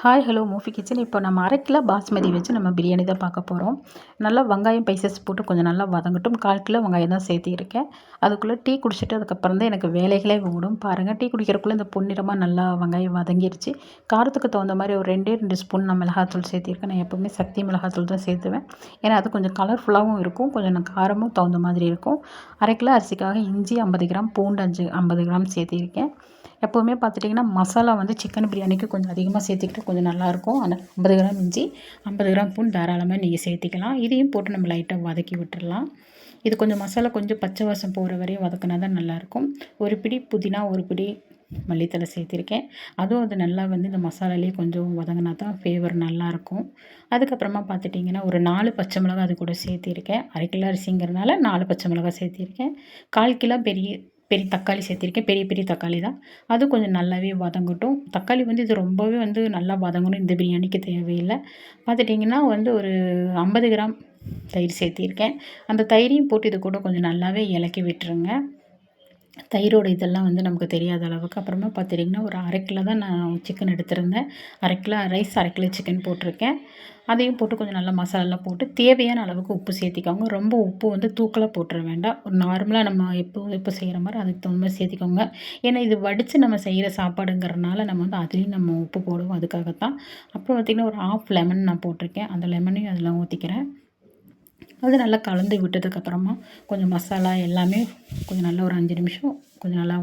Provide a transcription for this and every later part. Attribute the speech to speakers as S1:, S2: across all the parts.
S1: Hi hello மூஃபி kitchen. இப்போ நம்ம 1/2 kilo basmati வச்சு நம்ம பிரியாணி தான் பார்க்க போகிறோம். நல்லா வெங்காயம் பைசஸ் போட்டு கொஞ்சம் நல்லா வதங்கட்டும். 1/4 கிலோ வெங்காயம் தான் சேர்த்திருக்கேன். அதுக்குள்ளே டீ குடிச்சிட்டு அதுக்கப்புறம் தான் எனக்கு வேலைகளே ஓடும். பாருங்கள், டீ குடிக்கிறக்குள்ளே இந்த பொன்னிறமாக நல்லா வெங்காயம் வதங்கிருச்சு. காரத்துக்கு தகுந்த மாதிரி ஒரு 2 ஸ்பூன் நான் மிளகாத்தூள் சேர்த்திருக்கேன். நான் எப்போவுமே சக்தி மிளகாத்தூள் தான் சேர்த்துவேன். ஏன்னா அது கொஞ்சம் கலர்ஃபுல்லாகவும் இருக்கும், கொஞ்சம் காரமும் தகுந்த மாதிரி இருக்கும். 1/2 கிலோ அரிசிக்காக இஞ்சி 50 கிராம், பூண்டு 50 கிராம் சேர்த்திருக்கேன். எப்போவுமே பார்த்துட்டிங்கன்னா மசாலா வந்து சிக்கன் பிரியாணிக்கு கொஞ்சம் அதிகமாக சேர்த்திக்கிட்டு கொஞ்சம் நல்லாயிருக்கும். ஆனால் 50 கிராம் இஞ்சி 50 கிராம் பூண்டு தாராளமாக நீங்கள் சேர்த்திக்கலாம். இதையும் போட்டு நம்ம லைட்டாக வதக்கி விட்டுடலாம். இது கொஞ்சம் மசாலா கொஞ்சம் பச்சை வாசம் போகிற வரையும் வதக்கினா தான் நல்லாயிருக்கும். ஒரு பிடி புதினா, ஒரு பிடி மல்லித்தலை சேர்த்திருக்கேன். அதுவும் அது நல்லா வந்து இந்த மசாலாலேயே கொஞ்சம் வதங்கினா தான் ஃப்ளேவர் நல்லாயிருக்கும். அதுக்கப்புறமா பார்த்துட்டிங்கன்னா ஒரு 4 பச்சை மிளகா அது கூட சேர்த்திருக்கேன். 1/2 கிலோ அரிசிங்கிறதுனால 4 பச்சை மிளகா சேர்த்திருக்கேன். 1/4 கிலோ பெரிய பெரிய தக்காளி சேர்த்திருக்கேன். பெரிய பெரிய தக்காளி தான். அது கொஞ்சம் நல்லாவே வதங்கட்டும். தக்காளி வந்து இது ரொம்பவே வந்து நல்லா வதங்கணும், இந்த பிரியாணிக்கு தேவையில்லை. பார்த்துட்டிங்கன்னா வந்து ஒரு 50 கிராம் தயிர் சேர்த்திருக்கேன். அந்த தயிரையும் போட்டு இது கூட கொஞ்சம் நல்லாவே இலக்கி விட்டுருங்க. தயிரோட இதெல்லாம் வந்து நமக்கு தெரியாத அளவுக்கு. அப்புறமா பார்த்துட்டிங்கன்னா ஒரு 1/2 கிலோ தான் நான் சிக்கன் எடுத்திருந்தேன். 1/2 கிலோ ரைஸ், 1/2 கிலோ சிக்கன் போட்டிருக்கேன். அதையும் போட்டு கொஞ்சம் நல்லா மசாலாலாம் போட்டு தேவையான அளவுக்கு உப்பு சேர்த்திக்கோங்க. ரொம்ப உப்பு வந்து தூக்கலாக போட்டுற வேண்டாம். ஒரு நார்மலாக நம்ம எப்போ செய்கிற மாதிரி அதுக்கு தகுந்த மாதிரி சேர்த்திக்கோங்க. ஏன்னா இது வடித்து நம்ம செய்கிற சாப்பாடுங்கிறனால நம்ம வந்து அதுலேயும் நம்ம உப்பு போடுவோம், அதுக்காகத்தான். அப்புறம் பார்த்திங்கன்னா ஒரு 1/2 லெமன் நான் போட்டிருக்கேன். அந்த லெமனையும் அதில் ஊற்றிக்கிறேன். அது நல்லா கலந்து விட்டதுக்கப்புறமா கொஞ்சம் மசாலா எல்லாமே கொஞ்சம் நல்லா ஒரு 5 நிமிஷம் கொஞ்சம் நல்லா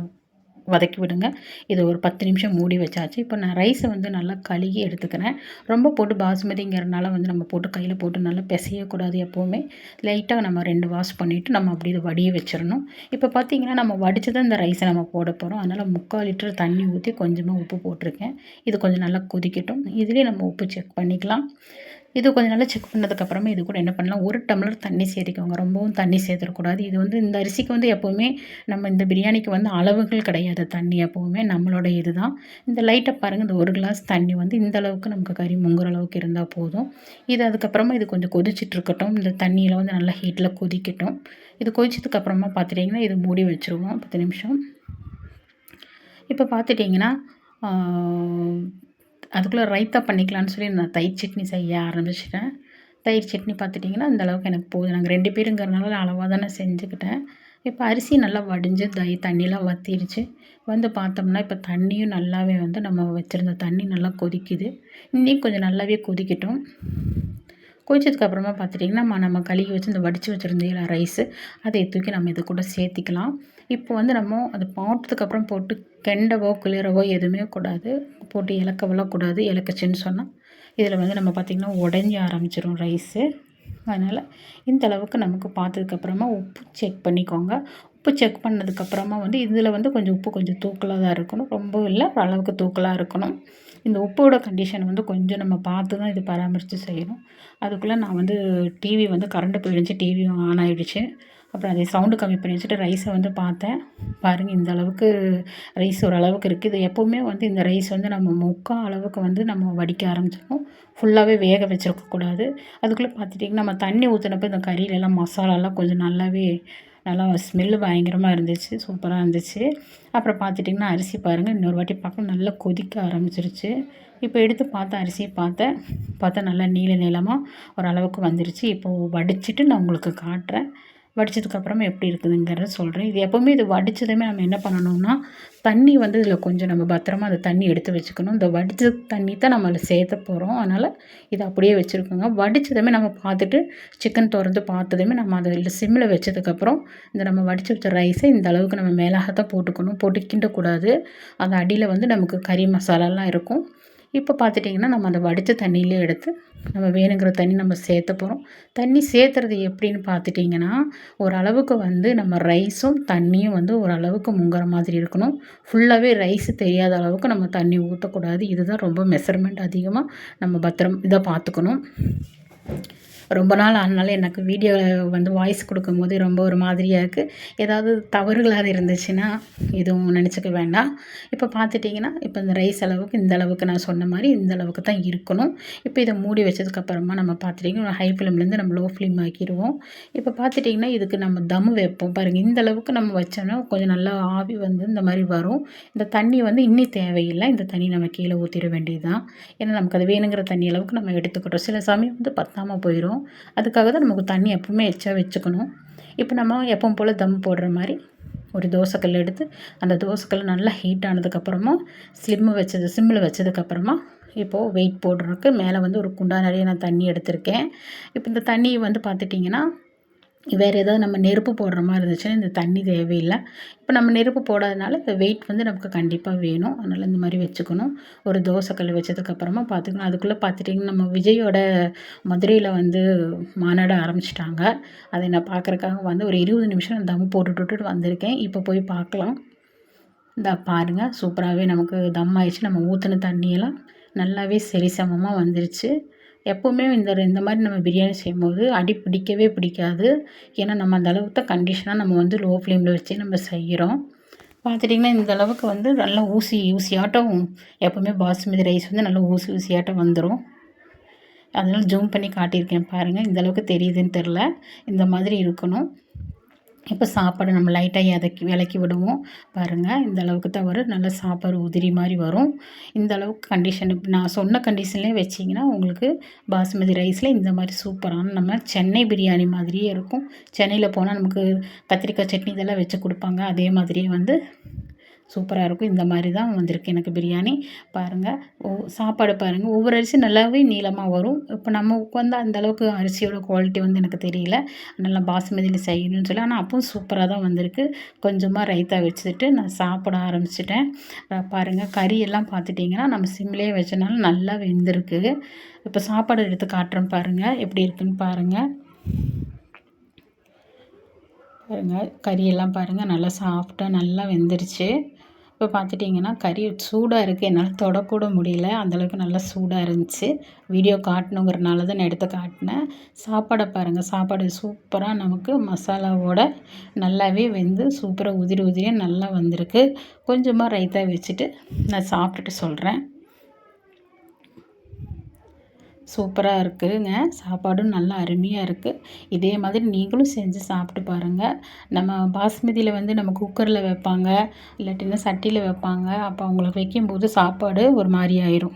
S1: வதக்கி விடுங்க. இதை ஒரு 10 நிமிஷம் மூடி வச்சாச்சு. இப்போ நான் ரைஸை வந்து நல்லா கழுகி எடுத்துக்கிறேன். ரொம்ப போட்டு பாஸ்மதிங்கிறனால வந்து நம்ம போட்டு கையில் போட்டு நல்லா பிசையக்கூடாது. எப்போவுமே லைட்டாக நம்ம 2 வாஷ் பண்ணிவிட்டு நம்ம அப்படி இதை வடிய வச்சிடணும். இப்போ பார்த்திங்கன்னா நம்ம வடித்து தான் இந்த ரைஸை நம்ம போட போகிறோம். அதனால் 3/4 லிட்டர் தண்ணி ஊற்றி கொஞ்சமாக உப்பு போட்டிருக்கேன். இது கொஞ்சம் நல்லா கொதிக்கட்டும். இதுலேயே நம்ம உப்பு செக் பண்ணிக்கலாம். இது கொஞ்சம் நல்லா செக் பண்ணதுக்கப்புறமா இது கூட என்ன பண்ணலாம், 1 டம்ளர் தண்ணி சேர்த்திக்கோங்க. ரொம்பவும் தண்ணி சேர்த்துடக்கூடாது. இது வந்து இந்த அரிசிக்கு வந்து எப்போவுமே நம்ம இந்த பிரியாணிக்கு வந்து அளவுகள் கிடையாது. தண்ணி எப்போவுமே நம்மளோட இது தான். இந்த லைட்டாக பாருங்கள், இந்த 1 கிளாஸ் தண்ணி வந்து இந்த அளவுக்கு நமக்கு கறி முங்குற அளவுக்கு இருந்தால் போதும். இது அதுக்கப்புறமா இது கொஞ்சம் கொதிச்சிட்ருக்கட்டும். இந்த தண்ணியில் வந்து நல்லா ஹீட்டில் கொதிக்கட்டும். இது கொதிச்சதுக்கப்புறமா பார்த்துட்டிங்கன்னா இது மூடி வச்சுருவோம் 10 நிமிஷம். இப்போ பார்த்துட்டிங்கன்னா அதுக்குள்ளே ரைத்தா பண்ணிக்கலான்னு சொல்லி நான் தயிர் சட்னி செய்ய ஆரம்பிச்சிட்டேன். தயிர் சட்னி பார்த்துட்டிங்கன்னா இந்த அளவுக்கு எனக்கு போதும். நாங்கள் 2 பேருங்கிறனால அளவாக தானே செஞ்சுக்கிட்டேன். இப்போ அரிசி நல்லா வடிஞ்சு தண்ணியெலாம் வற்றிருச்சு. வந்து பார்த்தோம்னா இப்போ தண்ணியும் நல்லாவே வந்து நம்ம வச்சுருந்த தண்ணி நல்லா கொதிக்குது. இன்னும் கொஞ்சம் நல்லாவே கொதிக்கட்டும். கொதிச்சதுக்கப்புறமா பார்த்துட்டிங்கன்னா நம்ம கழுவி வச்சு இந்த வடித்து வச்சுருந்தீங்களா ரைஸு, அதை தூக்கி நம்ம இது கூட சேர்த்திக்கலாம். இப்போ வந்து நம்ம அது போட்டதுக்கப்புறம் போட்டு கெண்டவோ கிளறவோ எதுவுமே கூடாது. போட்டு இலக்கவெல்லாம் கூடாது. இலக்குச்சுன்னு சொன்னால் இதில் வந்து நம்ம பார்த்திங்கன்னா உடஞ்சி ஆரம்பிச்சிடும் ரைஸு. அதனால் இந்த அளவுக்கு நமக்கு பார்த்ததுக்கப்புறமா உப்பு செக் பண்ணிக்கோங்க. உப்பு செக் பண்ணதுக்கப்புறமா வந்து இதில் வந்து கொஞ்சம் உப்பு கொஞ்சம் தூக்கலாக தான் இருக்கணும். ரொம்ப இல்லை, ஓரளவுக்கு தூக்கலாக இருக்கணும். இந்த உப்போட கண்டிஷன் வந்து கொஞ்சம் நம்ம பார்த்து தான் இது பராமரித்து செய்யணும். அதுக்குள்ளே நான் வந்து டிவி வந்து கரண்ட்டு போயிடுச்சு. டிவி ஆன் ஆகிடுச்சு. அப்புறம் அதை சவுண்டு கம்மி பண்ணி வச்சுட்டு ரைஸை வந்து பார்த்தேன். பாருங்கள், இந்த அளவுக்கு ரைஸ் ஓரளவுக்கு இருக்குது. இது எப்போவுமே வந்து இந்த ரைஸ் வந்து நம்ம 3/4 அளவுக்கு வந்து நம்ம வடிக்க ஆரம்பிச்சிடணும். ஃபுல்லாகவே வேக வச்சிருக்கக்கூடாது. அதுக்குள்ளே பார்த்துட்டிங்கன்னா நம்ம தண்ணி ஊற்றினப்போ இந்த கறியிலலாம் மசாலாலாம் கொஞ்சம் நல்லா ஸ்மெல்லு பயங்கரமாக இருந்துச்சு. சூப்பராக இருந்துச்சு. அப்புறம் பார்த்துட்டிங்கன்னா அரிசி பாருங்கள், இன்னொரு வாட்டி பார்க்க நல்லா கொதிக்க ஆரம்பிச்சிருச்சு. இப்போ எடுத்து பார்த்தேன், அரிசியை பார்த்தா நல்லா நீளமாக ஓரளவுக்கு வந்துருச்சு. இப்போது வடிச்சிட்டு நான் உங்களுக்கு காட்டுறேன். வடித்ததுக்கப்புறமா எப்படி இருக்குதுங்கிறத சொல்கிறேன். இது எப்போவுமே இது வடித்ததுமே நம்ம என்ன பண்ணணும்னா, தண்ணி வந்து இதில் கொஞ்சம் நம்ம பத்திரமா அந்த தண்ணி எடுத்து வச்சுக்கணும். இந்த வடித்த தண்ணி தான் நம்ம அதில் சேர்த்த போகிறோம். அதனால் இதை அப்படியே வச்சுருக்கோங்க. வடித்ததுமே நம்ம பார்த்துட்டு சிக்கன் திறந்து பார்த்ததுமே நம்ம அதை சிம்மில் வச்சதுக்கப்புறம் இந்த நம்ம வடித்து வச்ச ரைஸை இந்த அளவுக்கு நம்ம மேலாகத்தான் போட்டுக்கணும். போட்டு கிண்டக்கூடாது. அந்த அடியில் வந்து நமக்கு கறி மசாலாலாம் இருக்கும். இப்போ பார்த்துட்டிங்கன்னா நம்ம அந்த வடித்த தண்ணியிலே எடுத்து நம்ம வேணுங்கிற தண்ணி நம்ம சேர்த்த போகிறோம். தண்ணி சேர்த்துறது எப்படின்னு பார்த்துட்டிங்கன்னா, ஓரளவுக்கு வந்து நம்ம ரைஸும் தண்ணியும் வந்து ஓரளவுக்கு முங்குற மாதிரி இருக்கணும். ஃபுல்லாகவே ரைஸு தெரியாத அளவுக்கு நம்ம தண்ணி ஊற்றக்கூடாது. இதுதான் ரொம்ப மெஷர்மெண்ட் அதிகமாக நம்ம இதை பார்த்துக்கணும். ரொம்ப நாள் ஆனாலும் எனக்கு வீடியோ வந்து வாய்ஸ் கொடுக்கும்போது ரொம்ப ஒரு மாதிரியாக இருக்குது. ஏதாவது தவறுகளாக இருந்துச்சுன்னா எதுவும் நினச்சிக்க வேண்டாம். இப்போ பார்த்துட்டிங்கன்னா, இப்போ இந்த ரைஸ் அளவுக்கு இந்த அளவுக்கு நான் சொன்ன மாதிரி இந்த அளவுக்கு தான் இருக்கணும். இப்போ இதை மூடி வச்சதுக்கப்புறமா நம்ம பார்த்துட்டிங்கன்னா ஹை ஃப்ளேம்லேருந்து நம்ம லோ ஃப்ளேம் ஆக்கிடுவோம். இப்போ பார்த்துட்டிங்கன்னா இதுக்கு நம்ம தம் வைப்போம் பாருங்கள். இந்த அளவுக்கு நம்ம வச்சோன்னா கொஞ்சம் நல்லா ஆவி வந்து இந்த மாதிரி வரும். இந்த தண்ணி வந்து இன்னி தேவையில்லை. இந்த தண்ணி நம்ம கீழே ஊற்றிட வேண்டியது தான். ஏன்னா நமக்கு அது வேணுங்கிற தண்ணி அளவுக்கு நம்ம எடுத்துக்கிட்டோம். சில சமயம் வந்து பத்தாமல் போயிடும். அதுக்காக தான் நமக்கு தண்ணி எப்பவுமே எச்சா வச்சுக்கணும். இப்போ நம்ம எப்பவும் போல் தம் போடுற மாதிரி ஒரு தோசைக்கல் எடுத்து அந்த தோசைக்கல் நல்லா ஹீட் ஆனதுக்கப்புறமா சிம்மில் வச்சதுக்கப்புறமா இப்போது வெயிட் போடுறதுக்கு மேலே வந்து ஒரு குண்டா நிறைய நான் தண்ணி எடுத்திருக்கேன். இப்போ இந்த தண்ணி வந்து பார்த்துட்டிங்கன்னா வேறு ஏதாவது நம்ம நெருப்பு போடுற மாதிரி இருந்துச்சுன்னா இந்த தண்ணி தேவையில்லை. இப்போ நம்ம நெருப்பு போடாதனால இந்த வெயிட் வந்து நமக்கு கண்டிப்பாக வேணும். அதனால் இந்த மாதிரி வச்சுக்கணும். ஒரு தோசைக்கல் வச்சதுக்கப்புறமா பார்த்துக்கணும். அதுக்குள்ளே பார்த்துட்டிங்கன்னா நம்ம விஜயோட மதுரையில் வந்து மாநாடு ஆரம்பிச்சிட்டாங்க. அதை நான் பார்க்குறக்காக வந்து ஒரு 20 நிமிஷம் தம் போட்டுட்டு வந்திருக்கேன். இப்போ போய் பார்க்கலாம். இந்த பாருங்கள், சூப்பராகவே நமக்கு தம் ஆயிடுச்சு. நம்ம ஊற்றின தண்ணியெல்லாம் நல்லாவே சரிசமமாக வந்துருச்சு. எப்போவுமே இந்த மாதிரி நம்ம பிரியாணி செய்யும்போது அடி பிடிக்கவே பிடிக்காது. ஏன்னா நம்ம அந்த அளவுக்கு தான் கண்டிஷனாக நம்ம வந்து லோ ஃப்ளேமில் வச்சே நம்ம செய்கிறோம். பார்த்துட்டிங்கன்னா இந்த அளவுக்கு வந்து நல்லா ஊசியாட்டம் எப்போவுமே பாஸ்மதி ரைஸ் வந்து நல்லா ஊசியாட்டம் வந்துடும். அதனால் ஜூம் பண்ணி காட்டியிருக்கேன் பாருங்கள். இந்த அளவுக்கு தெரியுதுன்னு தெரில. இந்த மாதிரி இருக்கணும். இப்போ சாப்பாடு நம்ம லைட்டாக விலக்கி விடுவோம் பாருங்கள். இந்த அளவுக்கு தான் வரும். நல்லா சாப்பாடு உதிரி மாதிரி வரும். இந்த அளவுக்கு கண்டிஷன் இப்போ நான் சொன்ன கண்டிஷன்லேயே வச்சிங்கன்னா உங்களுக்கு பாஸ்மதி ரைஸில் இந்த மாதிரி சூப்பரான நம்ம சென்னை பிரியாணி மாதிரியே இருக்கும். சென்னையில் போனால் நமக்கு கத்திரிக்காய் சட்னி இதெல்லாம் வச்சு கொடுப்பாங்க. அதே மாதிரியே வந்து சூப்பராக இருக்கும். இந்த மாதிரி தான் வந்திருக்கு எனக்கு பிரியாணி. பாருங்கள், சாப்பாடு பாருங்கள். ஒவ்வொரு அரிசி நல்லாவே நீளமாக வரும். இப்போ நம்ம உட்காந்து அந்த அளவுக்கு அரிசியோட குவாலிட்டி வந்து எனக்கு தெரியல. நல்லா பாசுமதியில் செய்யணும்னு சொல்லி ஆனால் அப்பவும் சூப்பராக தான் வந்திருக்கு. கொஞ்சமாக ரைத்தா வச்சுட்டு நான் சாப்பிட ஆரம்பிச்சிட்டேன். பாருங்கள், கறியெல்லாம் பார்த்துட்டிங்கன்னா நம்ம சிம்லேயே வச்சனால நல்லா வெந்திருக்கு. இப்போ சாப்பாடு எடுத்து காட்டுறேன் பாருங்கள், எப்படி இருக்குன்னு பாருங்கள். கறியெல்லாம் பாருங்கள் நல்லா சாஃப்டாக நல்லா வெந்துருச்சு. இப்போ பார்த்துட்டிங்கன்னா கறி சூடாக இருக்குது. என்னால் தொடக்கூட முடியல. அந்தளவுக்கு நல்லா சூடாக இருந்துச்சு. வீடியோ காட்டணுங்கிறனால தான் நான் எடுத்து காட்டினேன். சாப்பாடை பாருங்கள். சாப்பாடு சூப்பராக நமக்கு மசாலாவோட நல்லாவே வெந்து சூப்பராக உதிரியாக நல்லா வந்திருக்கு. கொஞ்சமாக ரைத்தா வச்சுட்டு நான் சாப்பிட்டுட்டு சொல்கிறேன். சூப்பராக இருக்குதுங்க. சாப்பாடும் நல்லா அருமையாக இருக்குது. இதே மாதிரி நீங்களும் செஞ்சு சாப்பிட்டு பாருங்கள். நம்ம பாஸ்மதியில் வந்து நம்ம குக்கரில் வைப்பாங்க, இல்லாட்டினா சட்டியில் வைப்பாங்க. அப்போ அவங்களுக்கு வைக்கும்போது சாப்பாடு ஒரு மாதிரி ஆயிரும்.